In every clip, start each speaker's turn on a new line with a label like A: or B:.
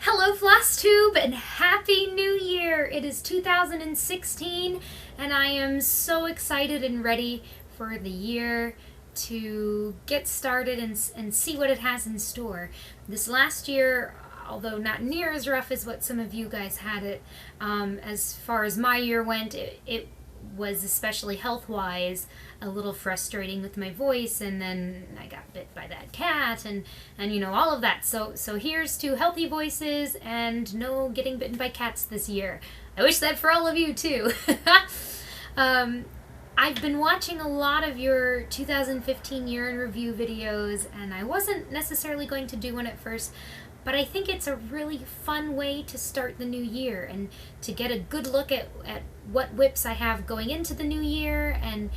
A: Hello Flosstube and Happy New Year! It is 2016 and I am so excited and ready for the year to get started and see what it has in store. This last year, although not near as rough as what some of you guys had it, as far as my year went, it was, especially health-wise, a little frustrating with my voice, and then I got bit by that cat, and you know, all of that. So here's to healthy voices and no getting bitten by cats this year. I wish that for all of you too. I've been watching a lot of your 2015 year in review videos, and I wasn't necessarily going to do one at first, but I think it's a really fun way to start the new year and to get a good look at what whips I have going into the new year and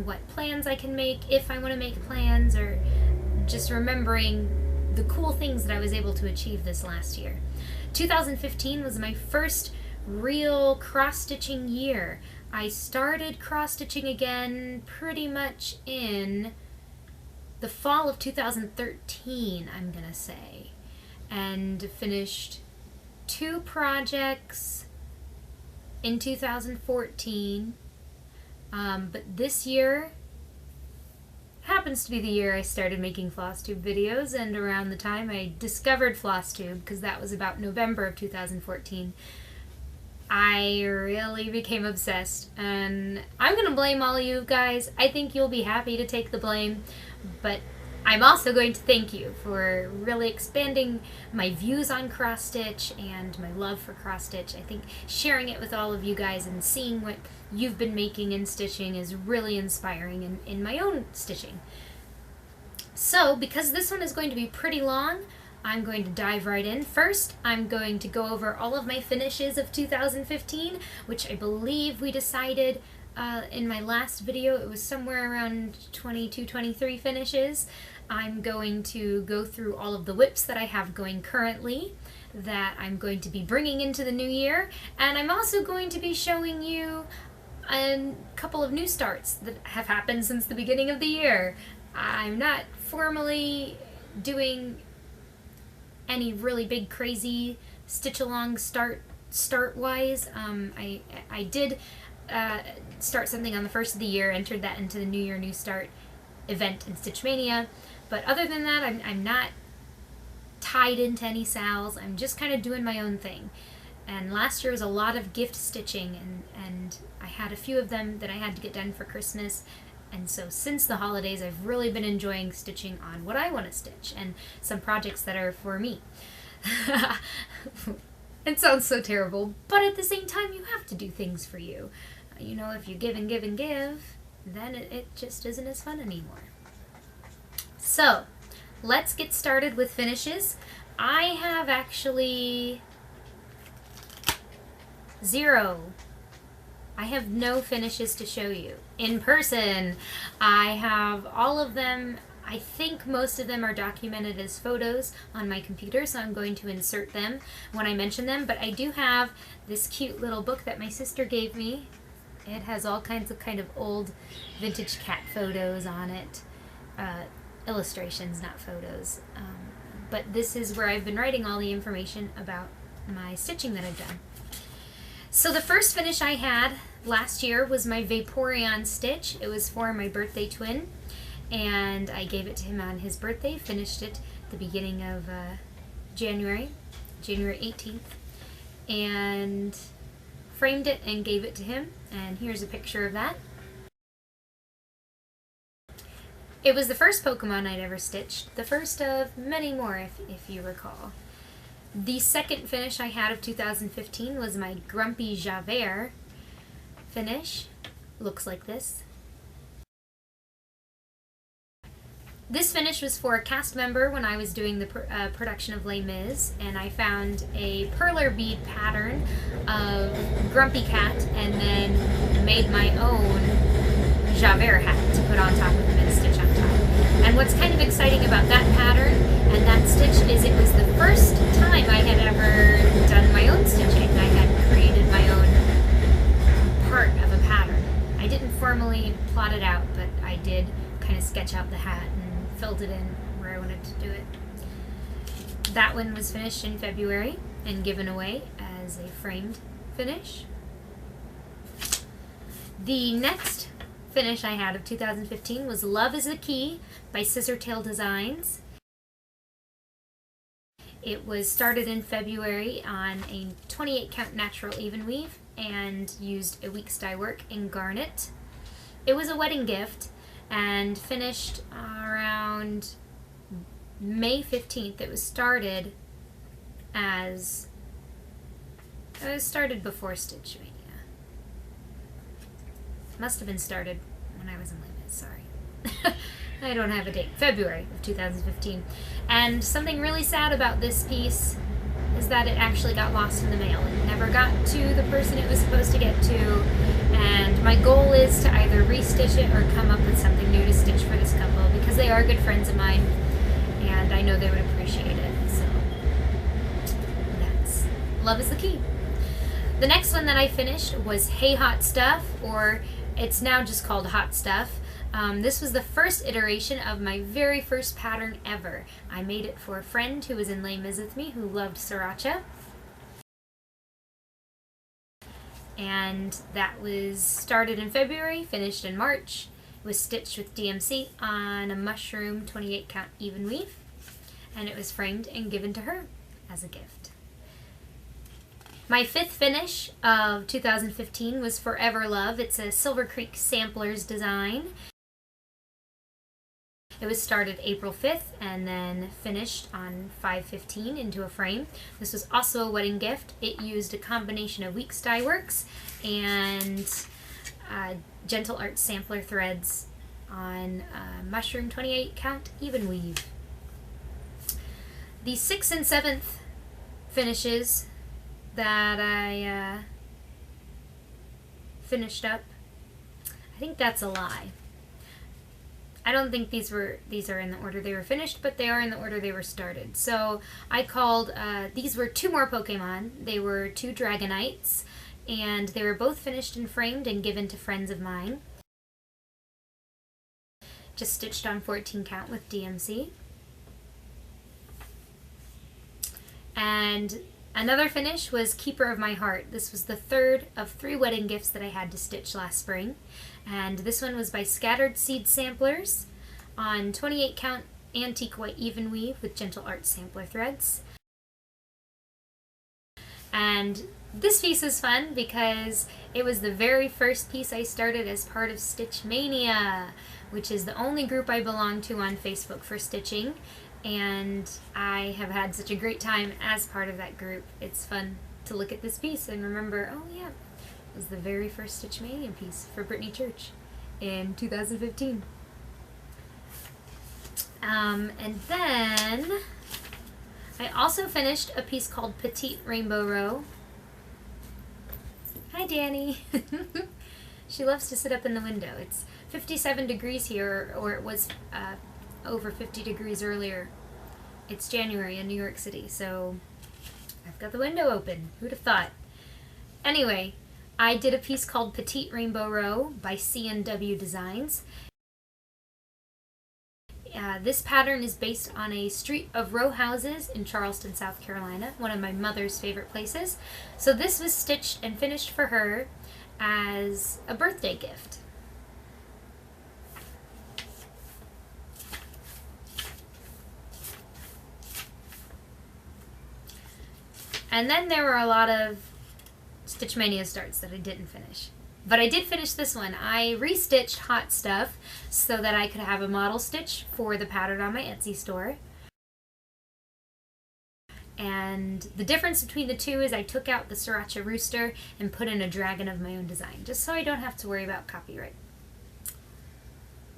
A: what plans I can make if I want to make plans, or just remembering the cool things that I was able to achieve this last year. 2015 was my first real cross-stitching year. I started cross-stitching again pretty much in the fall of 2013, I'm gonna say, and finished 2 projects in 2014, but this year happens to be the year I started making Flosstube videos, and around the time I discovered Flosstube, because that was about November of 2014, I really became obsessed, and I'm gonna blame all of you guys. I think you'll be happy to take the blame, but I'm also going to thank you for really expanding my views on cross-stitch and my love for cross-stitch. I think sharing it with all of you guys and seeing what you've been making and stitching is really inspiring in my own stitching. So, because this one is going to be pretty long, I'm going to dive right in. First, I'm going to go over all of my finishes of 2015, which I believe we decided in my last video it was somewhere around 22, 23 finishes. I'm going to go through all of the whips that I have going currently that I'm going to be bringing into the new year, and I'm also going to be showing you a couple of new starts that have happened since the beginning of the year. I'm not formally doing any really big crazy stitch along start wise. I did start something on the first of the year, entered that into the New Year New Start event in Stitch Mania, but other than that I'm not tied into any sales. I'm just kind of doing my own thing. And last year was a lot of gift stitching, and I had a few of them that I had to get done for Christmas, and so since the holidays I've really been enjoying stitching on what I want to stitch and some projects that are for me. It sounds so terrible, but at the same time you have to do things for you. You know, if you give and give and give, then it just isn't as fun anymore. So, let's get started with finishes. I have actually 0. I have no finishes to show you in person. I have all of them. I think most of them are documented as photos on my computer, so I'm going to insert them when I mention them, but I do have this cute little book that my sister gave me. It has all kinds of old vintage cat photos on it. Illustrations, not photos. But this is where I've been writing all the information about my stitching that I've done. So the first finish I had last year was my Vaporeon stitch. It was for my birthday twin, and I gave it to him on his birthday, finished it the beginning of January 18th, and framed it and gave it to him, and here's a picture of that. It was the first Pokemon I'd ever stitched, the first of many more if you recall. The second finish I had of 2015 was my Grumpy Javert finish. Looks like this. This finish was for a cast member when I was doing the production of Les Mis, and I found a perler bead pattern of Grumpy Cat and then made my own Javert hat to put on top of him and stitch on top. And what's kind of exciting about that pattern and that stitch is it was the first time I had ever done my own stitching. I had created my own part of a pattern. I didn't formally plot it out, but I did kind of sketch out the hat and filled it in where I wanted to do it. That one was finished in February and given away as a framed finish. The next finish I had of 2015 was Love is the Key by Scissortail Designs. It was started in February on a 28 count natural even weave and used a week's dye work in garnet. It was a wedding gift and finished around May 15th. It was started before Stitch Mania. Must have been started when I was in Les Mis, sorry. I don't have a date. February of 2015. And something really sad about this piece is that it actually got lost in the mail. It never got to the person it was supposed to get to, and my goal is to either restitch it or come up with something new to stitch for this couple because they are good friends of mine and I know they would appreciate it. So that's Love is the Key. The next one that I finished was Hey Hot Stuff, or it's now just called Hot Stuff. This was the first iteration of my very first pattern ever. I made it for a friend who was in Les Mis with me who loved sriracha. And that was started in February, finished in March. It was stitched with DMC on a mushroom 28 count even weave. And it was framed and given to her as a gift. My fifth finish of 2015 was Forever Love. It's a Silver Creek Samplers design. It was started April 5th and then finished on 5/15 into a frame. This was also a wedding gift. It used a combination of Weeks Dye Works and Gentle Art sampler threads on mushroom 28 count even weave. The 6th and 7th finishes that I finished up, I think that's a lie. I don't think these are in the order they were finished, but they are in the order they were started. So I called, these were two more Pokemon. They were two Dragonites, and they were both finished and framed and given to friends of mine. Just stitched on 14 count with DMC. And another finish was Keeper of My Heart. This was the third of 3 wedding gifts that I had to stitch last spring. And this one was by Scattered Seed Samplers on 28 count antique white even weave with Gentle Art sampler threads. And this piece is fun because it was the very first piece I started as part of Stitch Mania, which is the only group I belong to on Facebook for stitching. And I have had such a great time as part of that group. It's fun to look at this piece and remember, oh yeah, it was the very first Stitch Mania piece for Brittany Church in 2015. And then I also finished a piece called Petite Rainbow Row. Hi Danny! She loves to sit up in the window. It's 57 degrees here, or it was over 50 degrees earlier. It's January in New York City, so I've got the window open. Who'd have thought? Anyway, I did a piece called Petite Rainbow Row by C&W Designs. This pattern is based on a street of row houses in Charleston, South Carolina, one of my mother's favorite places. So this was stitched and finished for her as a birthday gift. And then there were a lot of Stitch Mania starts that I didn't finish. But I did finish this one. I restitched Hot Stuff so that I could have a model stitch for the pattern on my Etsy store. And the difference between the two is I took out the Sriracha Rooster and put in a dragon of my own design, just so I don't have to worry about copyright.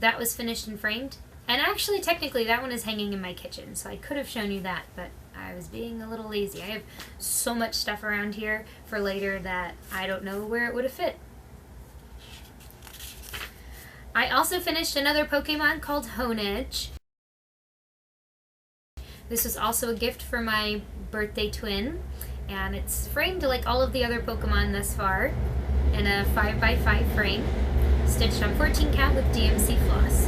A: That was finished and framed. And actually, technically, that one is hanging in my kitchen, so I could have shown you that, but I was being a little lazy. I have so much stuff around here for later that I don't know where it would have fit. I also finished another Pokemon called Honedge. This was also a gift for my birthday twin, and it's framed like all of the other Pokemon thus far in a 5x5 frame, stitched on 14 count with DMC floss.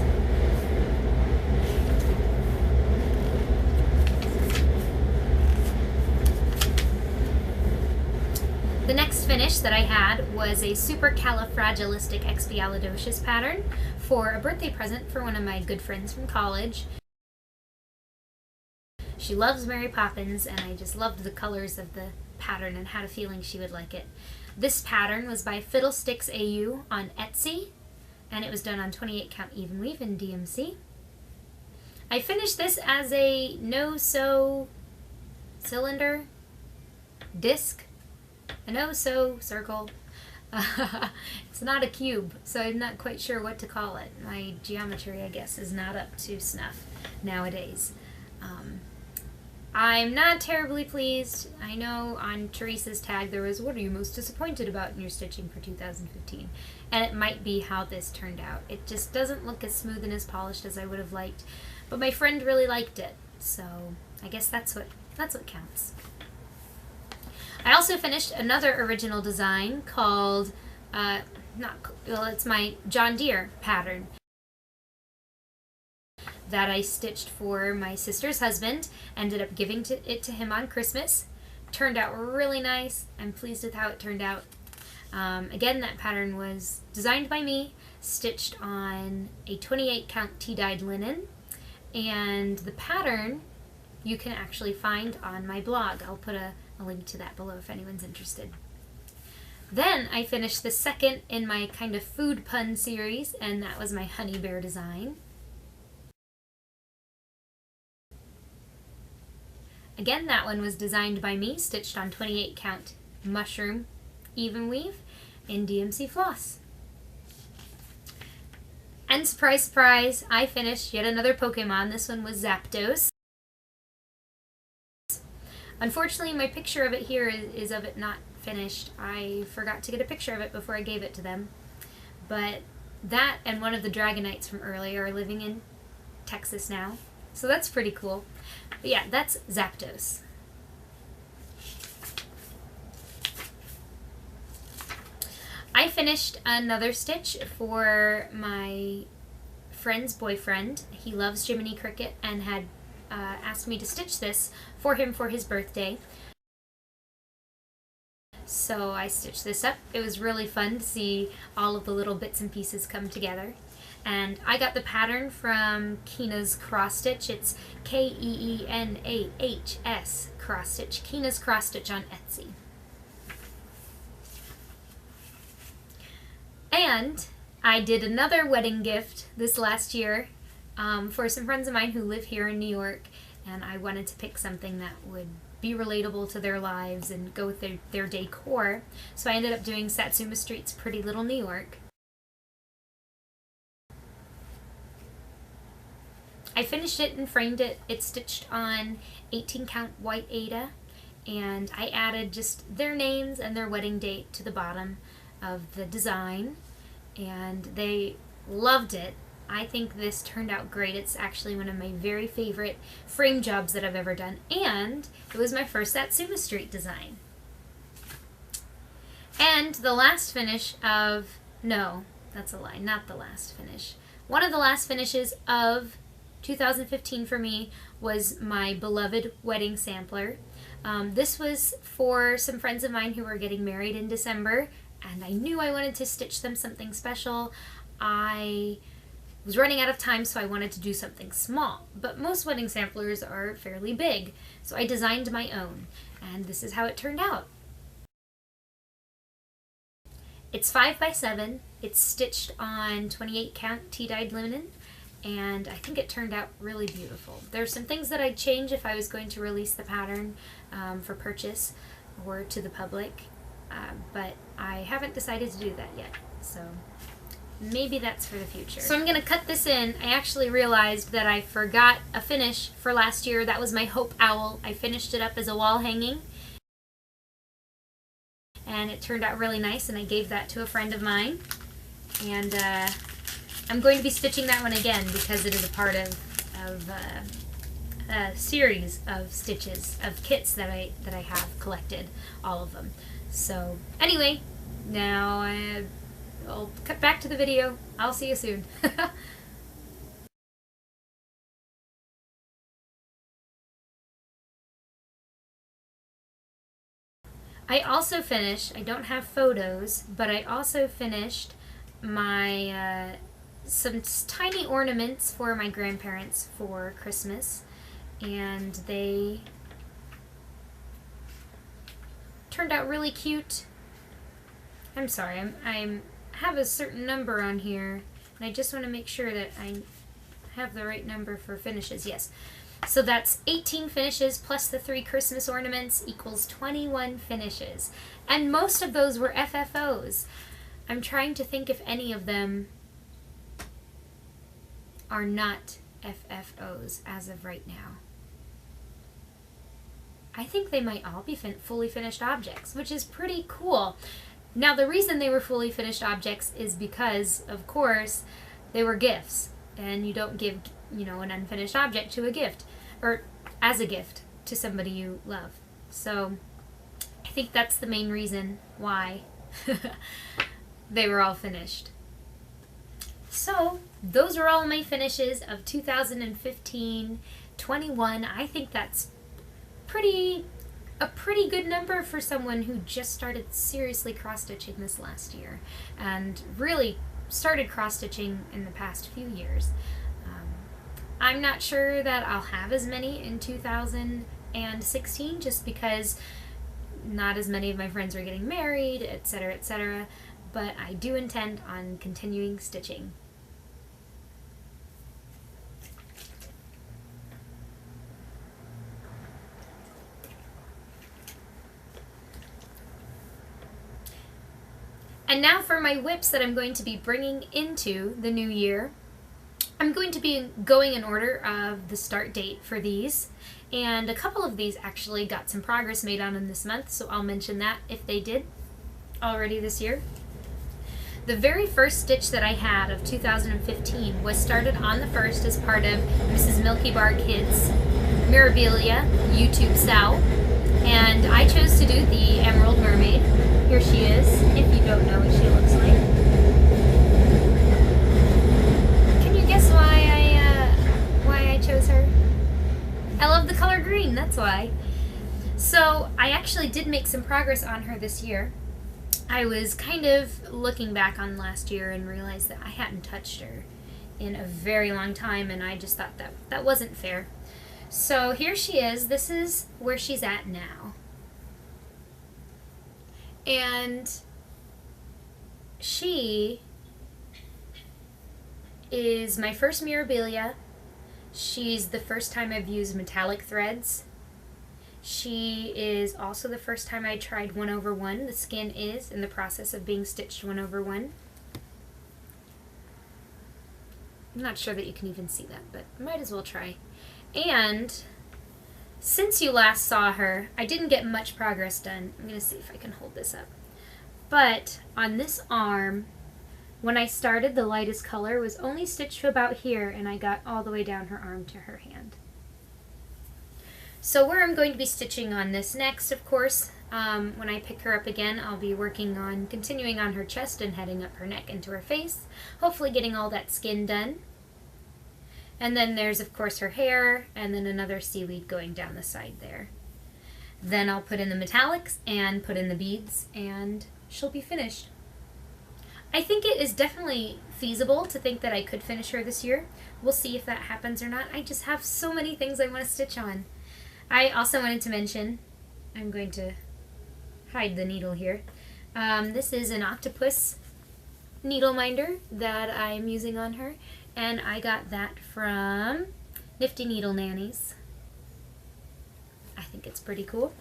A: The next finish that I had was a supercalifragilisticexpialidocious pattern for a birthday present for one of my good friends from college. She loves Mary Poppins, and I just loved the colors of the pattern and had a feeling she would like it. This pattern was by Fiddlesticks AU on Etsy, and it was done on 28 count even weave in DMC. I finished this as a no-sew cylinder, disc, a no-sew circle. It's not a cube, so I'm not quite sure what to call it. My geometry, I guess, is not up to snuff nowadays. I'm not terribly pleased. I know on Teresa's tag there was, what are you most disappointed about in your stitching for 2015? And it might be how this turned out. It just doesn't look as smooth and as polished as I would have liked. But my friend really liked it, so I guess that's what counts. I also finished another original design called, it's my John Deere pattern that I stitched for my sister's husband. Ended up giving it to him on Christmas. Turned out really nice. I'm pleased with how it turned out. Again, that pattern was designed by me, stitched on a 28 count tea-dyed linen, and the pattern you can actually find on my blog. I'll put a link to that below if anyone's interested. Then I finished the second in my kind of food pun series, and that was my honey bear design. Again, that one was designed by me, stitched on 28 count mushroom even weave in DMC floss. And surprise, surprise, I finished yet another Pokemon. This one was Zapdos. Unfortunately, my picture of it here is of it not finished. I forgot to get a picture of it before I gave it to them. But that and one of the Dragonites from earlier are living in Texas now. So that's pretty cool. But yeah, that's Zapdos. I finished another stitch for my friend's boyfriend. He loves Jiminy Cricket and had asked me to stitch this for him for his birthday. So I stitched this up. It was really fun to see all of the little bits and pieces come together. And I got the pattern from Keena's Cross Stitch. It's Keenahs Cross Stitch. Keena's Cross Stitch on Etsy. And I did another wedding gift this last year for some friends of mine who live here in New York, and I wanted to pick something that would be relatable to their lives and go with their decor. So I ended up doing Satsuma Street's Pretty Little New York. I finished it and framed it. It's stitched on 18 count white Aida, and I added just their names and their wedding date to the bottom of the design, and they loved it. I think this turned out great. It's actually one of my very favorite frame jobs that I've ever done, and it was my first Satsuma Street design. And the last finish of, no, that's a lie, not the last finish. One of the last finishes of 2015 for me was my beloved wedding sampler. This was for some friends of mine who were getting married in December, and I knew I wanted to stitch them something special. I was running out of time, so I wanted to do something small, but most wedding samplers are fairly big, so I designed my own, and this is how it turned out. It's 5x7, it's stitched on 28 count tea-dyed linen, and I think it turned out really beautiful. There's some things that I'd change if I was going to release the pattern for purchase or to the public, but I haven't decided to do that yet, so maybe that's for the future. So I'm going to cut this in. I actually realized that I forgot a finish for last year. That was my Hope Owl. I finished it up as a wall hanging, and it turned out really nice, and I gave that to a friend of mine. And I'm going to be stitching that one again because it is a part of a series of stitches, of kits that I have collected, all of them. So anyway, now I'll cut back to the video. I'll see you soon. I also finished, I don't have photos, but I also finished my some tiny ornaments for my grandparents for Christmas, and they turned out really cute. I'm sorry, I have a certain number on here, and I just want to make sure that I have the right number for finishes. Yes. So that's 18 finishes plus the 3 Christmas ornaments equals 21 finishes. And most of those were FFOs. I'm trying to think if any of them are not FFOs as of right now. I think they might all be fully finished objects, which is pretty cool. Now, the reason they were fully finished objects is because, of course, they were gifts. And you don't give, you know, an unfinished object to a gift, or as a gift to somebody you love. So I think that's the main reason why they were all finished. So those are all my finishes of 2015-21. I think that's a pretty good number for someone who just started seriously cross-stitching this last year, and really started cross-stitching in the past few years. I'm not sure that I'll have as many in 2016, just because not as many of my friends are getting married, etc., etc., but I do intend on continuing stitching. And now for my whips that I'm going to be bringing into the new year. I'm going to be going in order of the start date for these, and a couple of these actually got some progress made on in this month, so I'll mention that if they did already this year. The very first stitch that I had of 2015 was started on the 1st as part of Mrs. Milky Bar Kids' Mirabilia YouTube Sow, and I chose to do the Emerald Mermaid. Here she is, if you don't know what she looks like. Guess why I chose her? I love the color green, that's why. So I actually did make some progress on her this year. I was kind of looking back on last year and realized that I hadn't touched her in a very long time, and I just thought that wasn't fair. So here she is. This is where she's at now. And she is my first Mirabilia. She's the first time I've used metallic threads. She is also the first time I tried 1/1. The skin is in the process of being stitched 1/1. I'm not sure that you can even see that, but might as well try. And since you last saw her, I didn't get much progress done. I'm going to see if I can hold this up. But on this arm, when I started, the lightest color was only stitched to about here, and I got all the way down her arm to her hand. So where I'm going to be stitching on this next, of course, when I pick her up again, I'll be working on continuing on her chest and heading up her neck into her face, hopefully getting all that skin done. And then there's, of course, her hair, and then another seaweed going down the side there. Then I'll put in the metallics and put in the beads, and she'll be finished. I think it is definitely feasible to think that I could finish her this year. We'll see if that happens or not. I just have so many things I want to stitch on. I also wanted to mention, I'm going to hide the needle here. This is an octopus needle minder that I'm using on her, and I got that from Nifty Needle Nannies. I think it's pretty cool,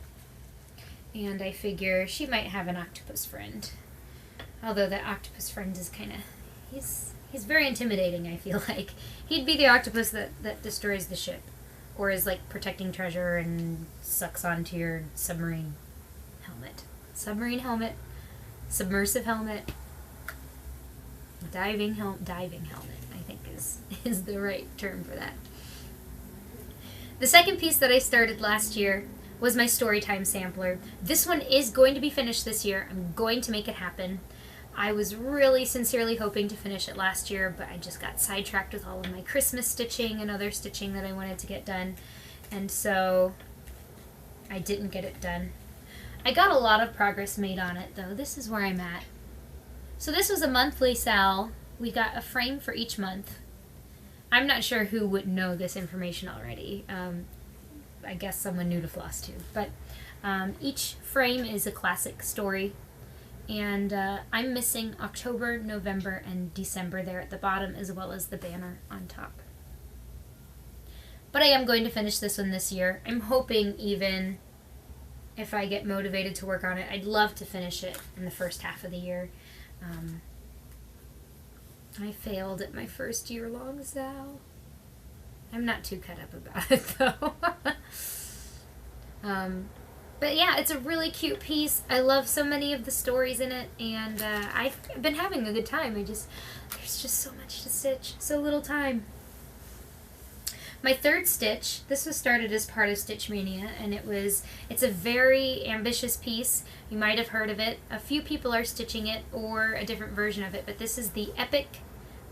A: and I figure she might have an octopus friend. Although that octopus friend is kind of, he's very intimidating, I feel like. He'd be the octopus that destroys the ship, or is like protecting treasure and sucks onto your submarine helmet. Submarine helmet, submersive helmet, diving helmet, I think is the right term for that. The second piece that I started last year was my Storytime sampler. This one is going to be finished this year. I'm going to make it happen. I was really sincerely hoping to finish it last year, but I just got sidetracked with all of my Christmas stitching and other stitching that I wanted to get done, and so I didn't get it done. I got a lot of progress made on it, though. This is where I'm at. So this was a monthly sale. We got a frame for each month. I'm not sure who would know this information already. I guess someone new to Flosstube. But each frame is a classic story. And I'm missing October, November, and December there at the bottom, as well as the banner on top. But I am going to finish this one this year. I'm hoping, even if I get motivated to work on it, I'd love to finish it in the first half of the year. I failed at my first year-long sale. I'm not too cut up about it, though. But yeah, it's a really cute piece. I love so many of the stories in it, and I've been having a good time. There's just so much to stitch, so little time. My third stitch, this was started as part of Stitch Mania, and it's a very ambitious piece. You might have heard of it. A few people are stitching it, or a different version of it, but this is the Epic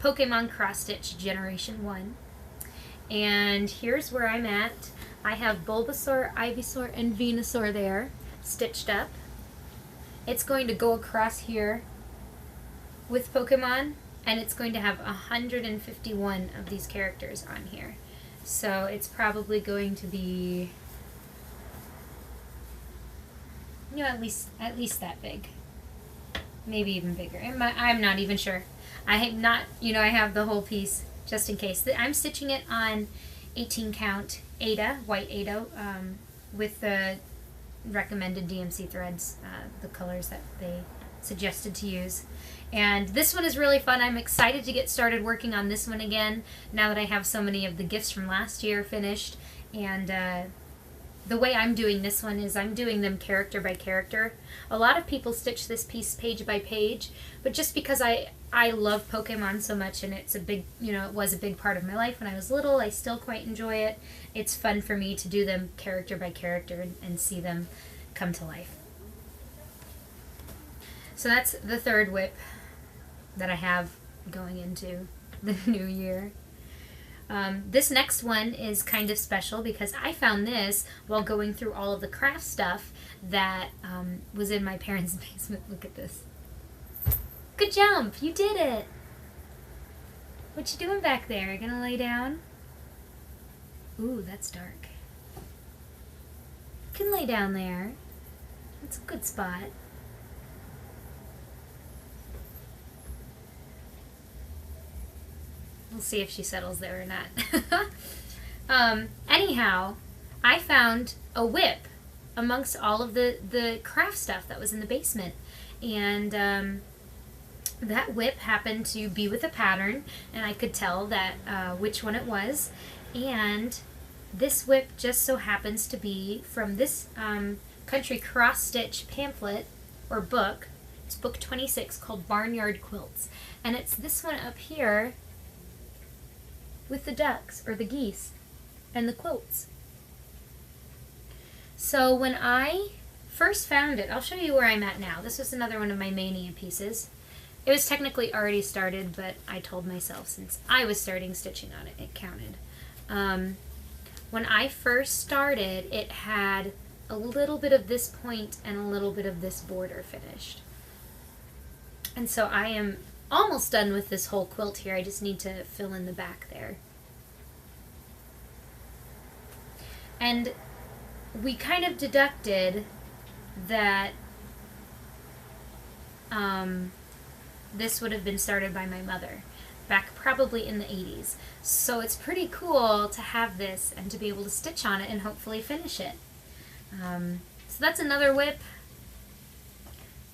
A: Pokemon Cross Stitch Generation 1. And here's where I'm at. I have Bulbasaur, Ivysaur, and Venusaur there, stitched up. It's going to go across here with Pokemon, and it's going to have 151 of these characters on here. So it's probably going to be, you know, at least that big. Maybe even bigger. I'm not even sure. I have the whole piece just in case. I'm stitching it on 18 count Aida, white Aida, with the recommended DMC threads, the colors that they suggested to use. And this one is really fun. I'm excited to get started working on this one again now that I have so many of the gifts from last year finished. And the way I'm doing this one is I'm doing them character by character. A lot of people stitch this piece page by page, but just because I love Pokemon so much, and it's a big, it was a big part of my life when I was little, I still quite enjoy it. It's fun for me to do them character by character and see them come to life. So that's the third whip that I have going into the new year. This next one is kind of special because I found this while going through all of the craft stuff that was in my parents' basement. Look at this. Good jump! You did it! What you doing back there? You gonna lay down? Ooh, that's dark. You can lay down there. That's a good spot. We'll see if she settles there or not. Anyhow, I found a whip amongst all of the craft stuff that was in the basement. And that whip happened to be with a pattern, and I could tell that which one it was. And this whip just so happens to be from this country cross-stitch pamphlet or book. It's book 26 called Barnyard Quilts. And it's this one up here with the ducks, or the geese, and the quilts. So when I first found it, I'll show you where I'm at now. This was another one of my Mania pieces. It was technically already started, but I told myself since I was starting stitching on it, it counted. When I first started, it had a little bit of this point and a little bit of this border finished. And so I am almost done with this whole quilt here. I just need to fill in the back there. And we kind of deducted that this would have been started by my mother back probably in the 80s. So it's pretty cool to have this and to be able to stitch on it and hopefully finish it. So that's another whip.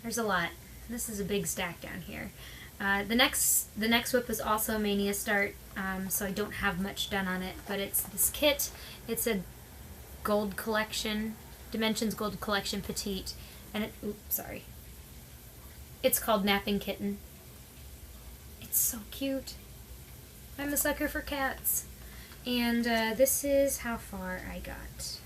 A: There's a lot. This is a big stack down here. The next whip was also a Mania start, so I don't have much done on it, but it's this kit. It's a gold collection, Dimensions Gold Collection Petite, and it's called Napping Kitten. It's so cute. I'm a sucker for cats. And this is how far I got.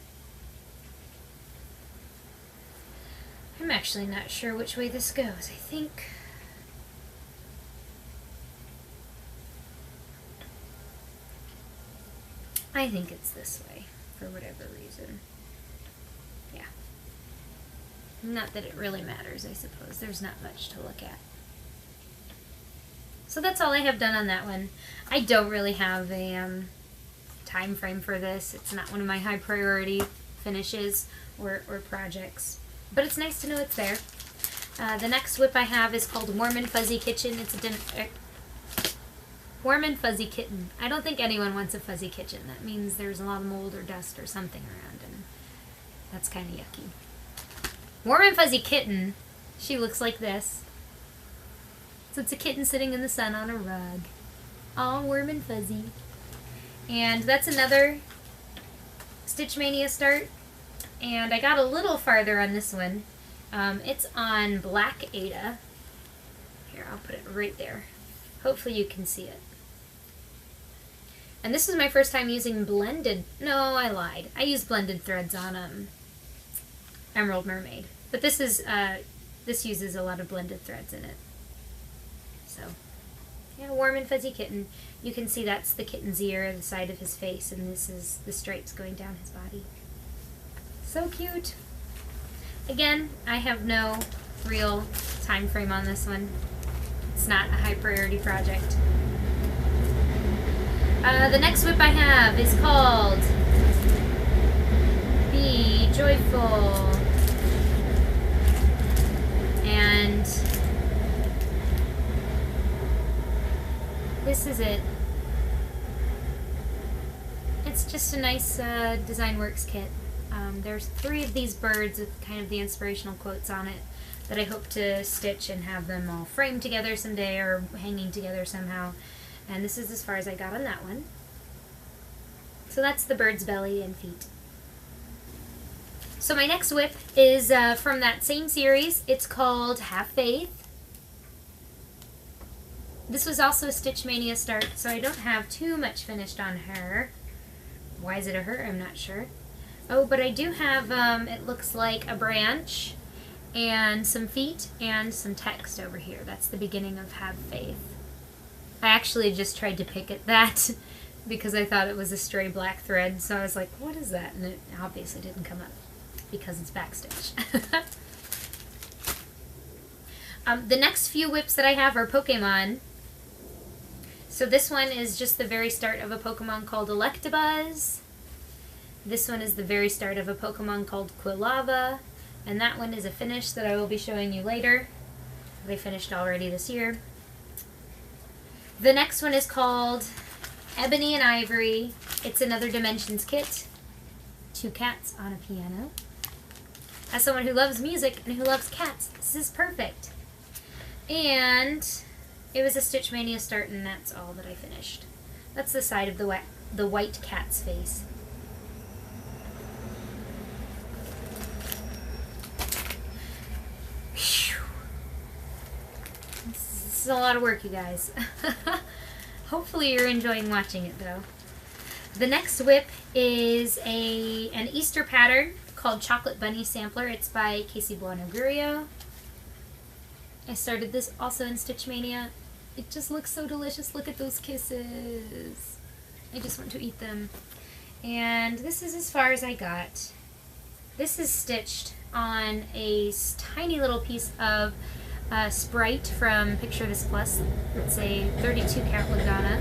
A: I'm actually not sure which way this goes. I think it's this way, for whatever reason. Yeah. Not that it really matters, I suppose. There's not much to look at. So that's all I have done on that one. I don't really have a time frame for this. It's not one of my high priority finishes or projects. But it's nice to know it's there. The next WIP I have is called Warm and Fuzzy Kitchen. It's a Warm and Fuzzy Kitten. I don't think anyone wants a fuzzy kitchen. That means there's a lot of mold or dust or something around, and that's kind of yucky. Warm and Fuzzy Kitten, she looks like this. So it's a kitten sitting in the sun on a rug. All warm and fuzzy. And that's another Stitch Mania start. And I got a little farther on this one. It's on Black Ada. Here, I'll put it right there. Hopefully you can see it. And this is my first time using blended... No, I lied. I used blended threads on Emerald Mermaid. But this is this uses a lot of blended threads in it. So, yeah, Warm and Fuzzy Kitten. You can see that's the kitten's ear, the side of his face, and this is the stripes going down his body. So cute. Again, I have no real time frame on this one. It's not a high priority project. The next WIP I have is called Be Joyful. And this is it. It's just a nice Design Works kit. There's 3 of these birds with kind of the inspirational quotes on it that I hope to stitch and have them all framed together someday or hanging together somehow. And this is as far as I got on that one. So that's the bird's belly and feet. So my next WIP is from that same series. It's called Have Faith. This was also a Stitch Mania start, so I don't have too much finished on her. Why is it a her? I'm not sure. Oh, but I do have, it looks like a branch and some feet and some text over here. That's the beginning of Have Faith. I actually just tried to pick at that because I thought it was a stray black thread, so I was like, what is that? And it obviously didn't come up because it's backstitch. The next few WIPs that I have are Pokemon. So this one is just the very start of a Pokemon called Electabuzz. This one is the very start of a Pokemon called Quilava. And that one is a finish that I will be showing you later. They finished already this year. The next one is called Ebony and Ivory. It's another Dimensions kit. 2 cats on a piano. As someone who loves music and who loves cats, this is perfect. And it was a Stitch Mania start, and that's all that I finished. That's the side of the white cat's face. Whew. This is a lot of work, you guys. Hopefully you're enjoying watching it, though. The next WIP is an Easter pattern called Chocolate Bunny Sampler. It's by Casey Buonagurio. I started this also in Stitch Mania. It just looks so delicious. Look at those kisses. I just want to eat them. And this is as far as I got. This is stitched on a tiny little piece of Sprite from Picture This Plus. It's a 32 count Lagana.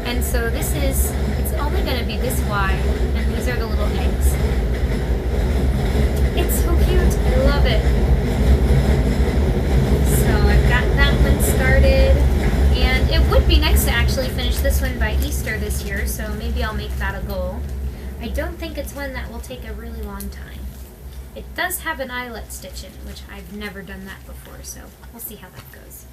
A: And so this is, it's only going to be this wide, and these are the little eggs. It's so cute. I love it. So I've got that one started, and it would be nice to actually finish this one by Easter this year, so maybe I'll make that a goal. I don't think it's one that will take a really long time. It does have an eyelet stitch in it, which I've never done that before, so we'll see how that goes.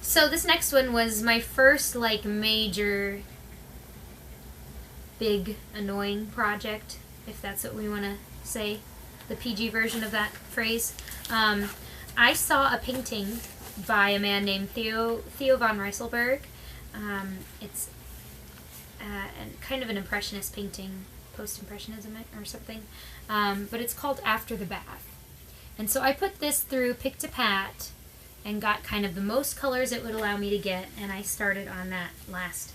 A: So this next one was my first like major big annoying project, if that's what we want to say, the PG version of that phrase. I saw a painting by a man named Theo von Rysselberg. It's kind of an impressionist painting, post-impressionism or something, but it's called After the Bath. And so I put this through Pick to Pat and got kind of the most colors it would allow me to get, and I started on that last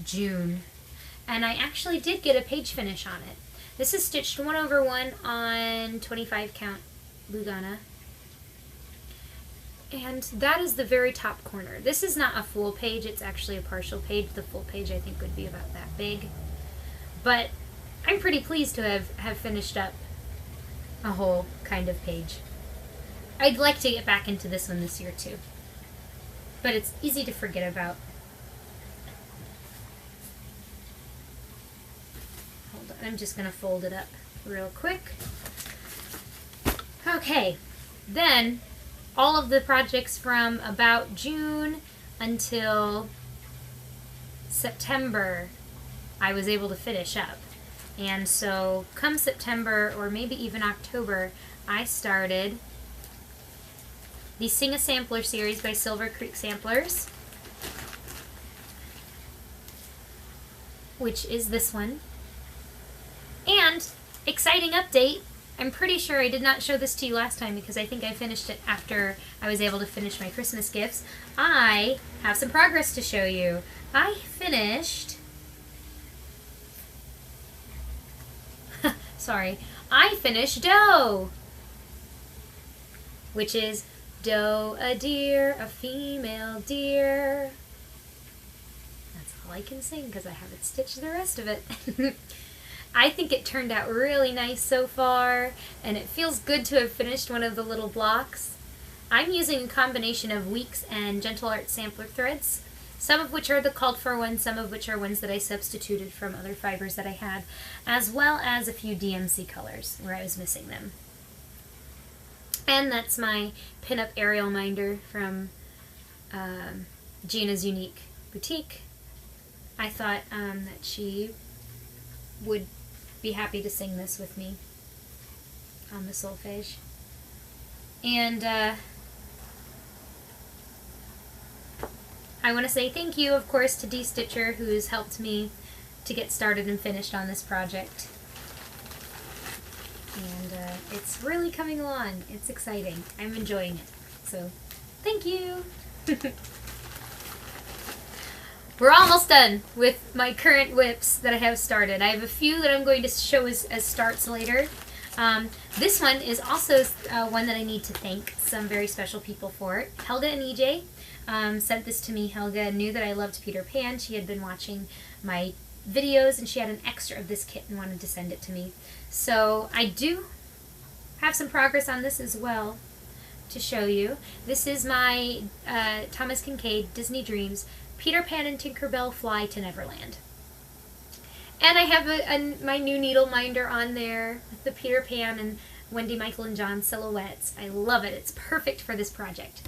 A: June. And I actually did get a page finish on it. This is stitched 1/1 on 25 count Lugana. And that is the very top corner. This is not a full page, it's actually a partial page. The full page I think would be about that big. But I'm pretty pleased to have finished up a whole kind of page. I'd like to get back into this one this year too. But it's easy to forget about. Hold on, I'm just going to fold it up real quick. Okay, then all of the projects from about June until September I was able to finish up. And so come September or maybe even October, I started the Sing a Sampler series by Silver Creek Samplers, which is this one. And exciting update, I'm pretty sure I did not show this to you last time because I think I finished it after I was able to finish my Christmas gifts. I have some progress to show you. I finished... I finished Doe, which is Doe, a deer, a female deer. That's all I can sing because I haven't stitched the rest of it. I think it turned out really nice so far, and it feels good to have finished one of the little blocks. I'm using a combination of Weeks and Gentle Art sampler threads, some of which are the called for ones, some of which are ones that I substituted from other fibers that I had, as well as a few DMC colors where I was missing them. And that's my pinup Ariel minder from Gina's Unique Boutique. I thought that she would be happy to sing this with me on the solfege. And I want to say thank you, of course, to Dee Stitcher, who's helped me to get started and finished on this project. And it's really coming along. It's exciting. I'm enjoying it. So, thank you! We're almost done with my current whips that I have started. I have a few that I'm going to show as starts later. This one is also one that I need to thank some very special people for. Helga and EJ sent this to me. Helga knew that I loved Peter Pan. She had been watching my videos and she had an extra of this kit and wanted to send it to me. So I do have some progress on this as well to show you. This is my Thomas Kincaid Disney Dreams Peter Pan and Tinkerbell Fly to Neverland. And I have my new needle minder on there with the Peter Pan and Wendy, Michael, and John silhouettes. I love it. It's perfect for this project.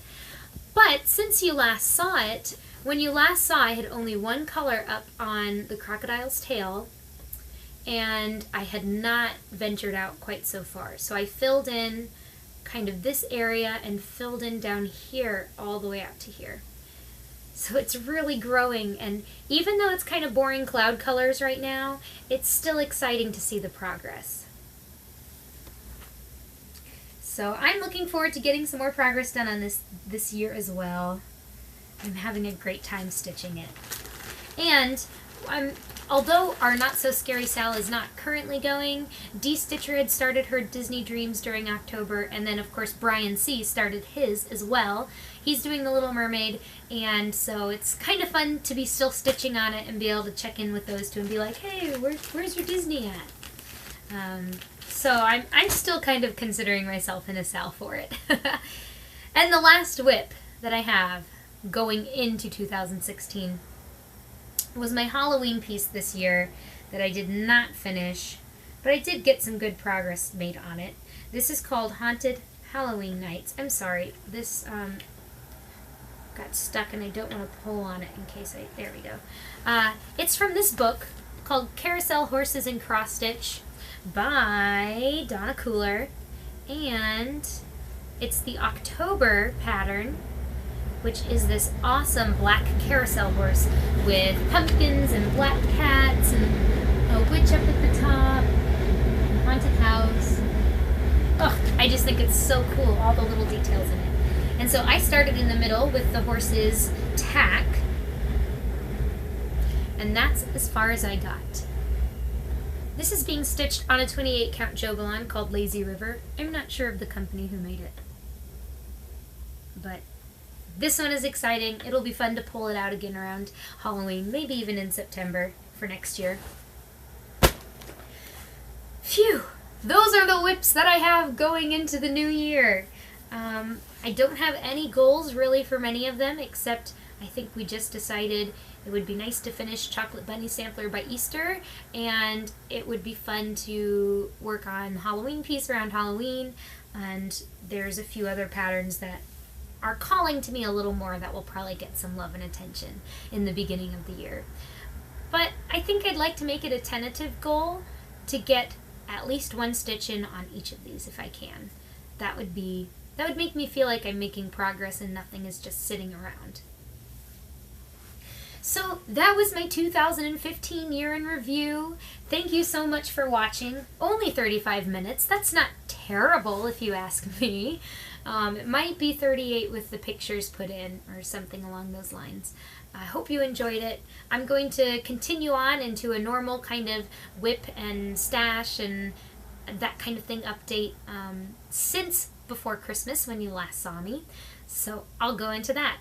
A: But since you last saw it, when you last saw I had only one color up on the crocodile's tail, and I had not ventured out quite so far. So I filled in kind of this area and filled in down here all the way out to here. So it's really growing, and even though it's kind of boring cloud colors right now, it's still exciting to see the progress. So I'm looking forward to getting some more progress done on this year as well. I'm having a great time stitching it. And although our Not So Scary Sal is not currently going, Dee Stitcher had started her Disney Dreams during October, and then of course Brian C. started his as well. He's doing The Little Mermaid, and so it's kind of fun to be still stitching on it and be able to check in with those two and be like, hey, where's your Disney at? So I'm still kind of considering myself in a Sal for it. And the last whip that I have going into 2016 was my Halloween piece this year that I did not finish, but I did get some good progress made on it. This is called Haunted Halloween Nights. I'm sorry, this got stuck and I don't want to pull on it in case there we go. It's from this book called Carousel Horses and Cross Stitch by Donna Cooler, and it's the October pattern, which is this awesome black carousel horse with pumpkins and black cats and a witch up at the top, a haunted house. Oh, I just think it's so cool, all the little details in it. And so I started in the middle with the horse's tack, and that's as far as I got. This is being stitched on a 28 count Jogalon called Lazy River. I'm not sure of the company who made it, but this one is exciting. It'll be fun to pull it out again around Halloween, maybe even in September for next year. Phew! Those are the whips that I have going into the new year. I don't have any goals really for many of them, except I think we just decided it would be nice to finish Chocolate Bunny Sampler by Easter, and it would be fun to work on Halloween piece around Halloween, and there's a few other patterns that are calling to me a little more that will probably get some love and attention in the beginning of the year. But I think I'd like to make it a tentative goal to get at least one stitch in on each of these if I can. That would make me feel like I'm making progress and nothing is just sitting around. So that was my 2015 year in review. Thank you so much for watching. Only 35 minutes. That's not terrible if you ask me. It might be 38 with the pictures put in or something along those lines. I hope you enjoyed it. I'm going to continue on into a normal kind of whip and stash and that kind of thing update since before Christmas when you last saw me. So I'll go into that.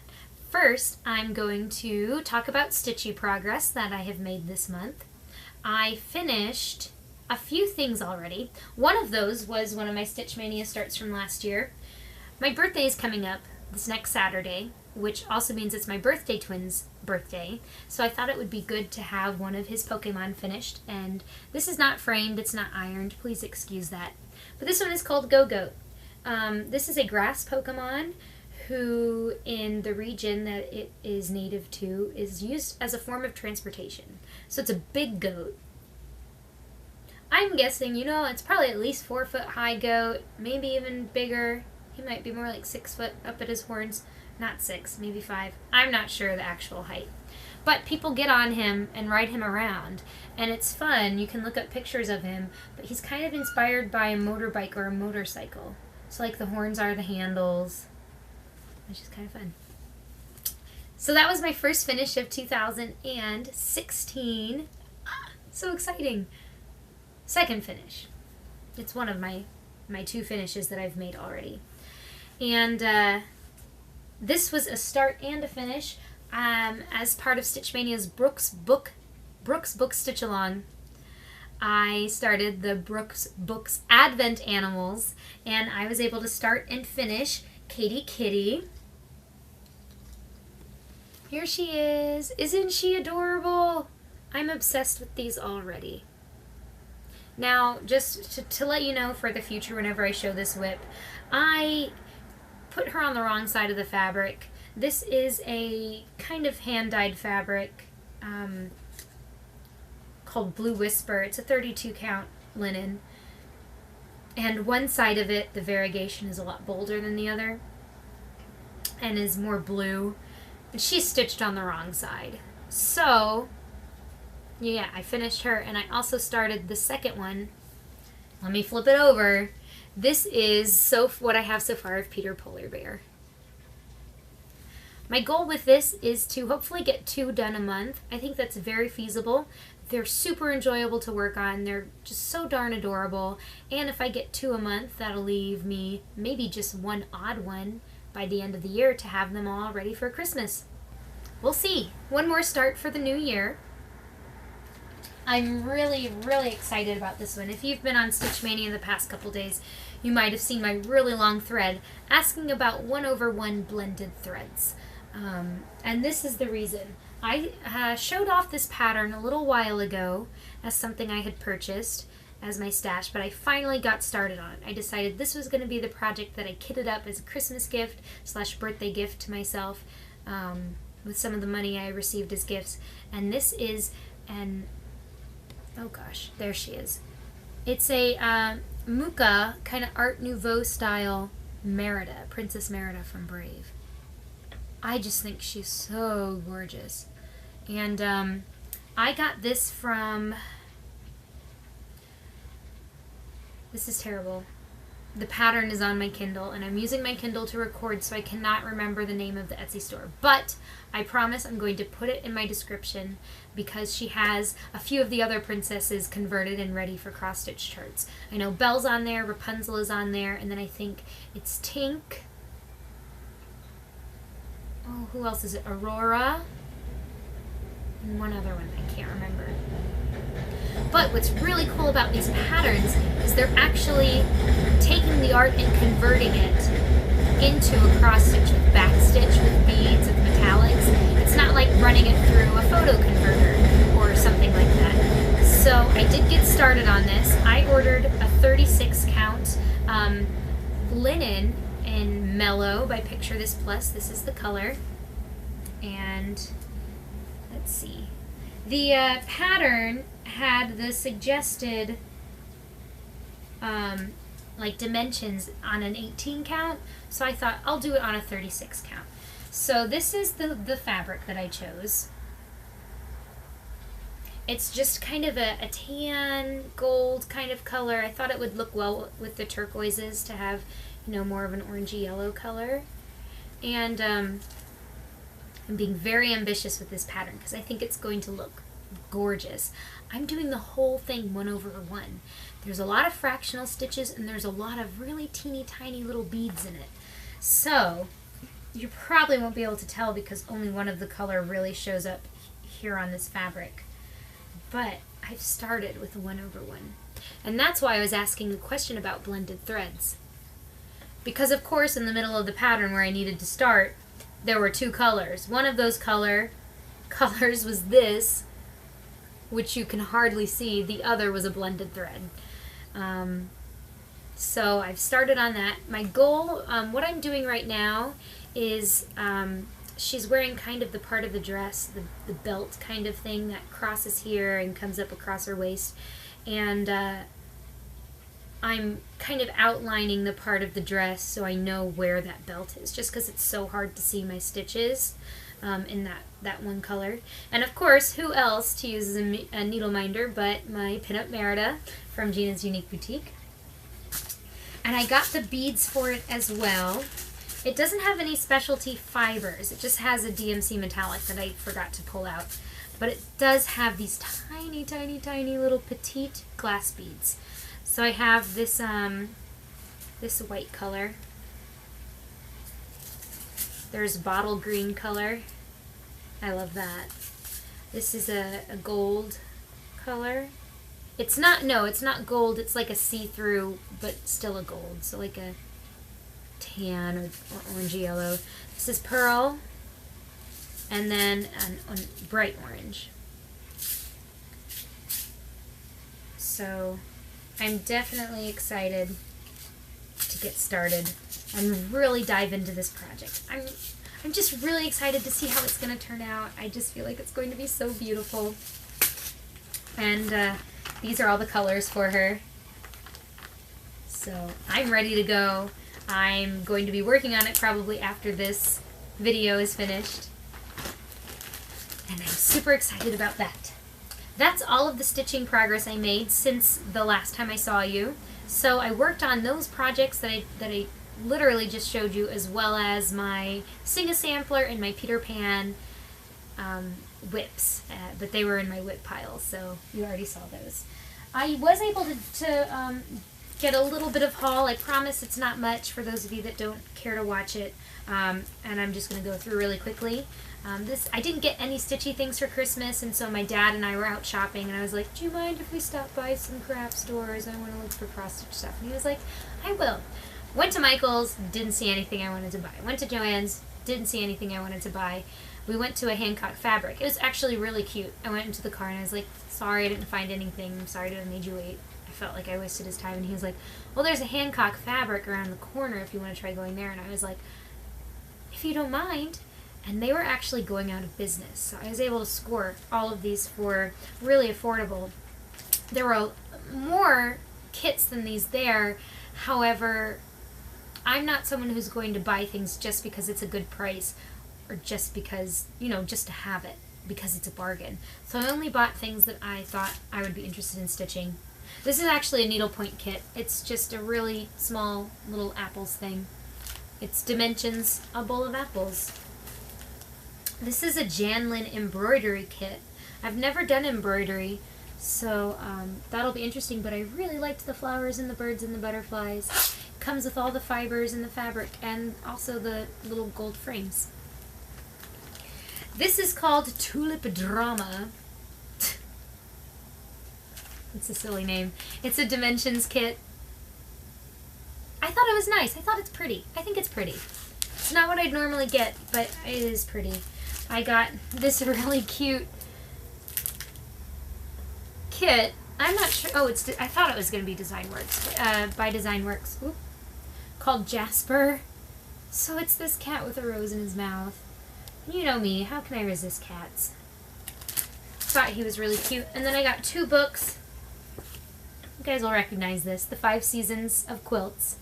A: First, I'm going to talk about stitchy progress that I have made this month. I finished a few things already. One of those was one of my Stitch Mania starts from last year. My birthday is coming up this next Saturday, which also means it's my birthday twin's birthday, so I thought it would be good to have one of his Pokemon finished, and this is not framed, it's not ironed, please excuse that. But this one is called Go-Goat. This is a grass Pokemon who, in the region that it is native to, is used as a form of transportation. So it's a big goat. I'm guessing, it's probably at least 4 foot high goat, maybe even bigger. He might be more like 6 foot up at his horns. Not 6, maybe 5. I'm not sure the actual height. But people get on him and ride him around, and it's fun. You can look up pictures of him, but he's kind of inspired by a motorbike or a motorcycle. So like the horns are the handles, which is kind of fun. So that was my first finish of 2016. So exciting. Second finish. It's one of my 2 finishes that I've made already. And this was a start and a finish as part of Stitch Mania's Brooks Book Stitch Along. I started the Brooks Books Advent Animals, and I was able to start and finish Katie Kitty. Here she is. Isn't she adorable? I'm obsessed with these already. Now, just to let you know for the future whenever I show this whip, I put her on the wrong side of the fabric. This is a kind of hand-dyed fabric called Blue Whisper. It's a 32 count linen. And one side of it, the variegation is a lot bolder than the other and is more blue. And she's stitched on the wrong side. So, yeah, I finished her, and I also started the second one. Let me flip it over. This is what I have so far of Peter Polar Bear. My goal with this is to hopefully get 2 done a month. I think that's very feasible. They're super enjoyable to work on. They're just so darn adorable. And if I get 2 a month, that'll leave me maybe just 1 odd one by the end of the year to have them all ready for Christmas. We'll see. One more start for the new year. I'm really, really excited about this one. If you've been on Stitch Mania the past couple days, you might have seen my really long thread asking about 1/1 blended threads. And this is the reason. I showed off this pattern a little while ago as something I had purchased as my stash, but I finally got started on it. I decided this was going to be the project that I kitted up as a Christmas gift / birthday gift to myself with some of the money I received as gifts. And this is an, oh gosh, there she is. It's a Muka kind of Art Nouveau style Merida, Princess Merida from Brave. I just think she's so gorgeous. And I got this from, this is terrible. the pattern is on my Kindle, and I'm using my Kindle to record, so I cannot remember the name of the Etsy store. But I promise I'm going to put it in my description, because she has a few of the other princesses converted and ready for cross-stitch charts. I know Belle's on there, Rapunzel is on there, and then I think it's Tink. Oh, who else is it? Aurora. And one other one I can't remember. But what's really cool about these patterns is they're actually taking the art and converting it into a cross stitch with backstitch, with beads, with metallics. It's not like running it through a photo converter or something like that. So I did get started on this. I ordered a 36 count linen in Mellow by Picture This Plus. This is the color. And let's see. The pattern had the suggested like dimensions on an 18 count, so I thought I'll do it on a 36 count. So this is the fabric that I chose. It's just kind of a tan gold kind of color. I thought it would look well with the turquoises to have, you know, more of an orangey yellow color. And I'm being very ambitious with this pattern because I think it's going to look gorgeous. I'm doing the whole thing 1/1. There's a lot of fractional stitches and there's a lot of really teeny tiny little beads in it. So you probably won't be able to tell because only one of the color really shows up here on this fabric. But I've started with 1/1. And that's why I was asking the question about blended threads. Because of course in the middle of the pattern where I needed to start, there were two colors. One of those colors was this, which you can hardly see. The other was a blended thread. So I've started on that. My goal, what I'm doing right now is she's wearing kind of the part of the dress, the belt kind of thing that crosses here and comes up across her waist. And I'm kind of outlining the part of the dress so I know where that belt is, just because it's so hard to see my stitches in that one color. And of course, who else to use as a needle minder but my pinup Merida from Gina's Unique Boutique. And I got the beads for it as well. It doesn't have any specialty fibers. It just has a DMC metallic that I forgot to pull out. But it does have these tiny, tiny, tiny little petite glass beads. So I have this this white color. There's bottle green color. I love that. This is a gold color. It's not gold. It's like a see-through, but still a gold. So like a tan or orangey yellow. This is pearl. And then a bright orange. So I'm definitely excited to get started and really dive into this project. I'm just really excited to see how it's going to turn out. I just feel like it's going to be so beautiful. And these are all the colors for her. So I'm ready to go. I'm going to be working on it probably after this video is finished. And I'm super excited about that. That's all of the stitching progress I made since the last time I saw you. So I worked on those projects that I literally just showed you, as well as my Sing-A-Sampler and my Peter Pan whips, but they were in my whip pile, so you already saw those. I was able to get a little bit of haul. I promise it's not much for those of you that don't care to watch it, and I'm just going to go through really quickly. I didn't get any stitchy things for Christmas, and so my dad and I were out shopping, and I was like, do you mind if we stop by some craft stores? I want to look for cross-stitch stuff. And he was like, I will. Went to Michael's, didn't see anything I wanted to buy. Went to Joann's, didn't see anything I wanted to buy. We went to a Hancock fabric. It was actually really cute. I went into the car and I was like, sorry I didn't find anything. I'm sorry to have made you wait. I felt like I wasted his time. And he was like, well, there's a Hancock fabric around the corner if you want to try going there. And I was like, if you don't mind. And they were actually going out of business. So I was able to score all of these for really affordable. There were more kits than these there. However, I'm not someone who's going to buy things just because it's a good price or just because, you know, just to have it because it's a bargain. So I only bought things that I thought I would be interested in stitching. This is actually a needlepoint kit. It's just a really small little apples thing. It's Dimensions, a bowl of apples. This is a Janlin embroidery kit. I've never done embroidery, so that'll be interesting, but I really liked the flowers and the birds and the butterflies. Comes with all the fibers and the fabric and also the little gold frames. This is called Tulip Drama. It's a silly name. It's a Dimensions kit. I thought it was nice. I thought it's pretty. I think it's pretty. It's not what I'd normally get, but it is pretty. I got this really cute kit. I'm not sure. Oh, I thought it was going to be DesignWorks, by DesignWorks. Oop. Called Jasper. So it's this cat with a rose in his mouth. You know me. How can I resist cats? Thought he was really cute. And then I got 2 books. You guys will recognize this. The 5 Seasons of Quilts.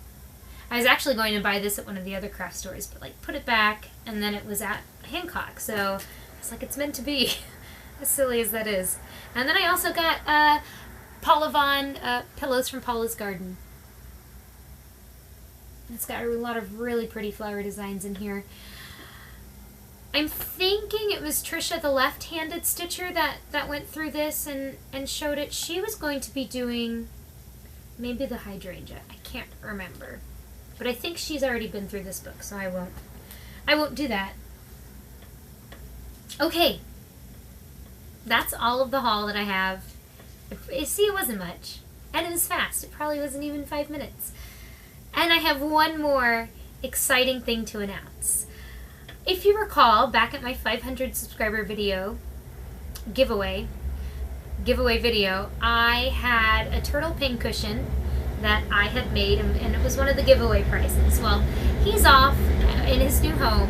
A: I was actually going to buy this at one of the other craft stores, but like put it back, and then it was at Hancock, so it's like it's meant to be. As silly as that is. And then I also got Paula Vaughn pillows from Paula's Garden. It's got a lot of really pretty flower designs in here. I'm thinking it was Trisha, the left-handed stitcher, that went through this and showed it. She was going to be doing maybe the hydrangea. I can't remember. But I think she's already been through this book, so I won't do that. Okay. That's all of the haul that I have. See, it wasn't much. And it was fast. It probably wasn't even 5 minutes. And I have one more exciting thing to announce. If you recall, back at my 500 subscriber video giveaway video, I had a turtle pincushion that I had made, and it was one of the giveaway prizes. Well, he's off in his new home.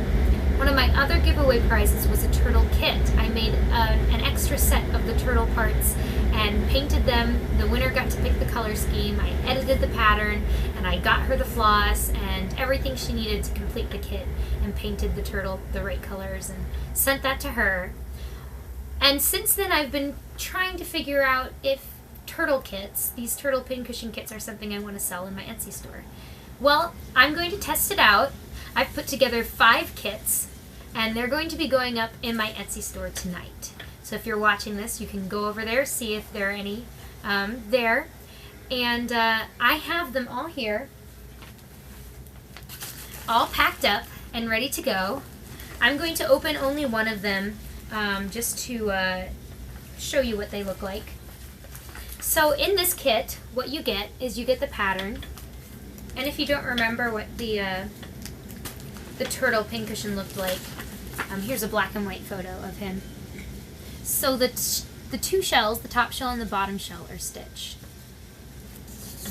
A: One of my other giveaway prizes was a turtle kit. I made an extra set of the turtle parts and painted them. The winner got to pick the color scheme. I edited the pattern, and I got her the floss and everything she needed to complete the kit, and painted the turtle the right colors and sent that to her. And since then I've been trying to figure out if turtle kits, these turtle pincushion kits, are something I want to sell in my Etsy store. Well, I'm going to test it out. I've put together 5 kits, and they're going to be going up in my Etsy store tonight. So if you're watching this, you can go over there, see if there are any there. And I have them all here, all packed up and ready to go. I'm going to open only one of them just to show you what they look like. So in this kit, what you get is you get the pattern. And if you don't remember what the turtle pincushion looked like, here's a black and white photo of him. So the 2 shells, the top shell and the bottom shell, are stitched.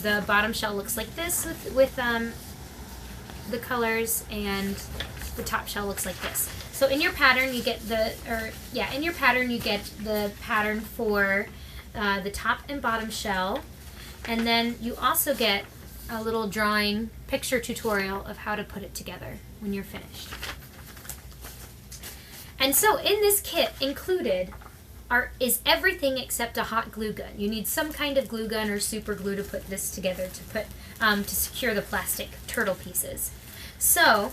A: The bottom shell looks like this with the colors, and the top shell looks like this. So in your pattern you get the pattern for the top and bottom shell, and then you also get a little drawing picture tutorial of how to put it together when you're finished. And so in this kit included is everything except a hot glue gun. You need some kind of glue gun or super glue to put this together, to secure the plastic turtle pieces. So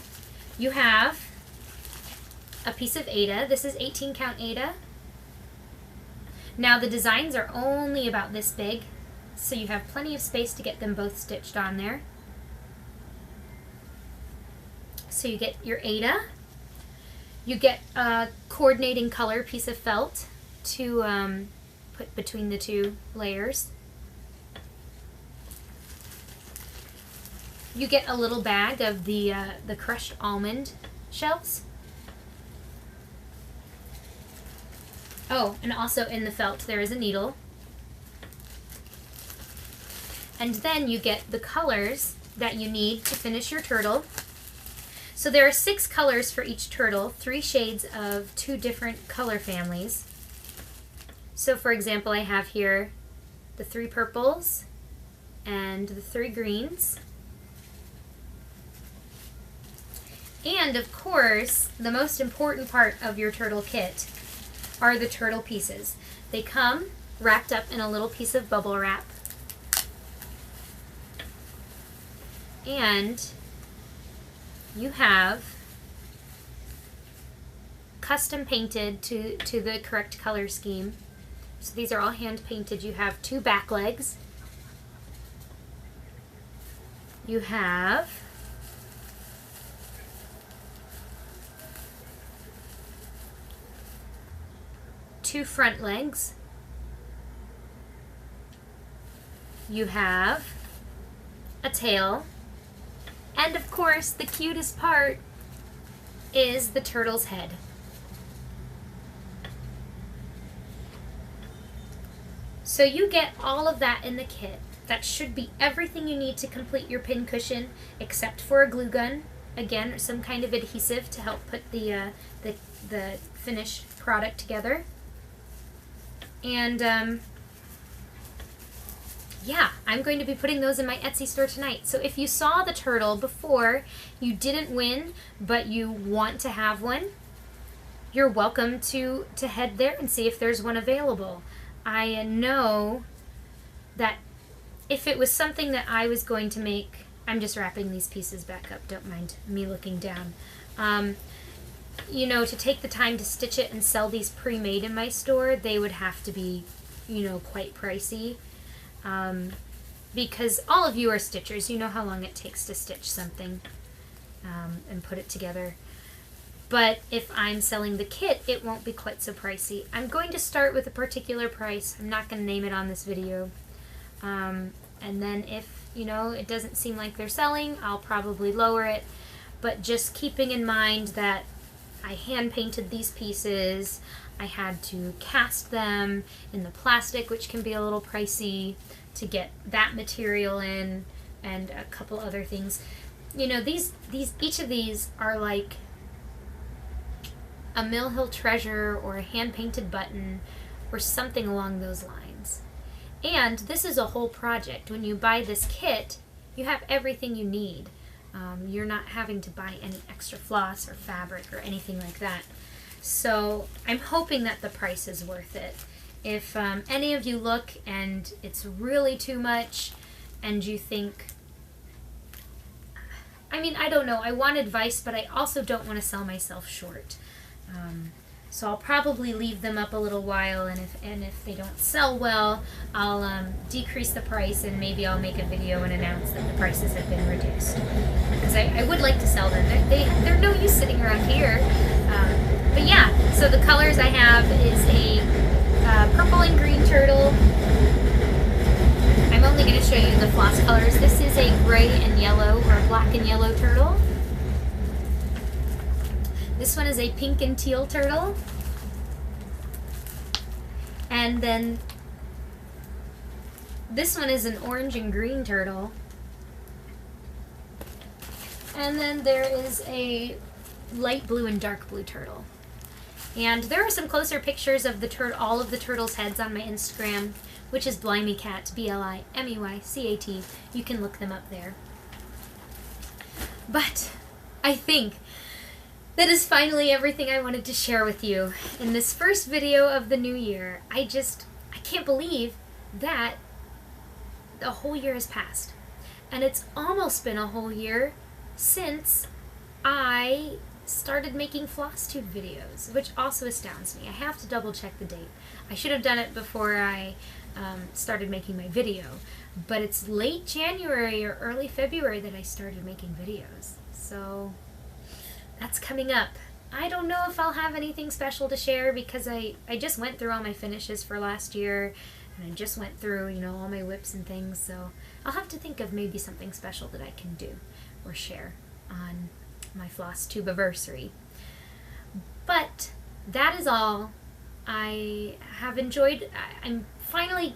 A: you have a piece of Aida. This is 18 count Aida. Now the designs are only about this big, so you have plenty of space to get them both stitched on there. So you get your Aida. You get a coordinating color piece of felt to put between the 2 layers. You get a little bag of the crushed almond shells. Oh, and also in the felt there is a needle. And then you get the colors that you need to finish your turtle. So there are 6 colors for each turtle, 3 shades of 2 different color families. So for example, I have here the 3 purples and the 3 greens. And of course, the most important part of your turtle kit are the turtle pieces. They come wrapped up in a little piece of bubble wrap. And you have custom painted to the correct color scheme. So these are all hand painted. You have 2 back legs. You have two front legs. You have a tail. And of course, the cutest part is the turtle's head. So you get all of that in the kit. That should be everything you need to complete your pin cushion, except for a glue gun, again, or some kind of adhesive to help put the finished product together. And yeah, I'm going to be putting those in my Etsy store tonight. So if you saw the turtle before, you didn't win, but you want to have one, you're welcome to head there and see if there's one available. I know that if it was something that I was going to make, I'm just wrapping these pieces back up, don't mind me looking down. You know, to take the time to stitch it and sell these pre-made in my store, they would have to be, you know, quite pricey. Because all of you are stitchers, you know how long it takes to stitch something and put it together. But if I'm selling the kit, it won't be quite so pricey. I'm going to start with a particular price. I'm not going to name it on this video. And then if, you know, it doesn't seem like they're selling, I'll probably lower it. But just keeping in mind that I hand painted these pieces, I had to cast them in the plastic, which can be a little pricey to get that material in, and a couple other things. You know, each of these are like a Mill Hill Treasure or a hand-painted button or something along those lines. And this is a whole project. When you buy this kit, you have everything you need. You're not having to buy any extra floss or fabric or anything like that. So I'm hoping that the price is worth it. If any of you look and it's really too much and you think, I mean, I don't know, I want advice, but I also don't want to sell myself short. So I'll probably leave them up a little while, and if they don't sell well, I'll decrease the price, and maybe I'll make a video and announce that the prices have been reduced. Because I would like to sell them. They're no use sitting around here. But yeah, so the colors I have is a purple and green turtle. I'm only going to show you the floss colors. This is a gray and yellow, or a black and yellow turtle. This one is a pink and teal turtle. And then this one is an orange and green turtle. And then there is a light blue and dark blue turtle. And there are some closer pictures of all of the turtles' heads on my Instagram, which is BlimeyCat, BlimeyCat. You can look them up there. But I think that is finally everything I wanted to share with you in this first video of the new year. I can't believe that a whole year has passed. And it's almost been a whole year since I started making Flosstube videos, which also astounds me. I have to double check the date. I should have done it before I started making my video, but it's late January or early February that I started making videos. So that's coming up. I don't know if I'll have anything special to share because I just went through all my finishes for last year, and I just went through, you know, all my whips and things, so I'll have to think of maybe something special that I can do or share on my Flosstube-iversary. But that is all. I have enjoyed. I'm finally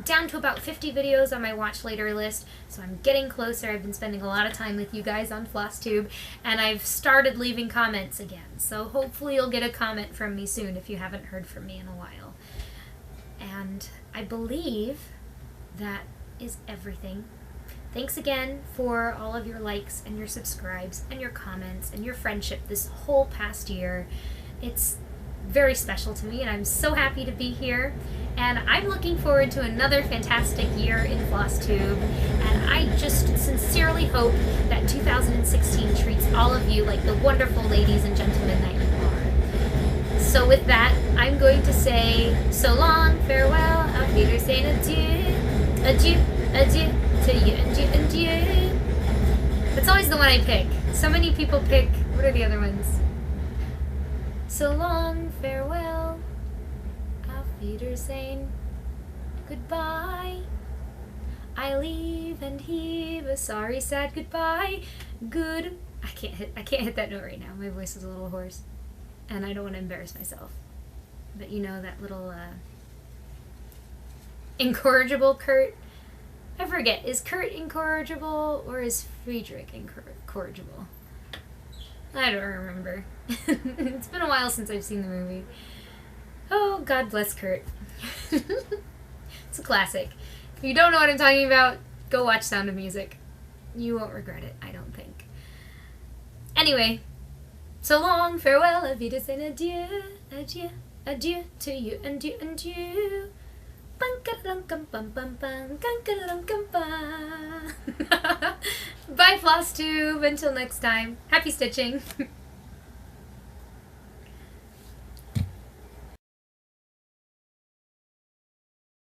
A: down to about 50 videos on my watch later list, so I'm getting closer. I've been spending a lot of time with you guys on Flosstube, and I've started leaving comments again, so hopefully you'll get a comment from me soon if you haven't heard from me in a while. And I believe that is everything. Thanks again for all of your likes and your subscribes and your comments and your friendship this whole past year. It's very special to me, and I'm so happy to be here. And I'm looking forward to another fantastic year in Flosstube, and I just sincerely hope that 2016 treats all of you like the wonderful ladies and gentlemen that you are. So with that, I'm going to say so long, farewell, auf Wiedersehen, adieu, adieu, adieu, to you, adieu, adieu. That's always the one I pick. So many people pick, what are the other ones? So long, farewell, auf Wiedersehen, goodbye. I leave and heave a sorry, sad goodbye. I can't hit that note right now. My voice is a little hoarse, and I don't want to embarrass myself. But you know that little incorrigible Kurt. I forget. Is Kurt incorrigible or is Friedrich incorrigible? I don't remember. It's been a while since I've seen the movie. Oh, God bless Kurt. It's a classic. If you don't know what I'm talking about, go watch Sound of Music. You won't regret it, I don't think. Anyway, so long, farewell, auf Wiedersehen, adieu, adieu, adieu to you, adieu, adieu. Bye, Flosstube. Until next time, happy stitching.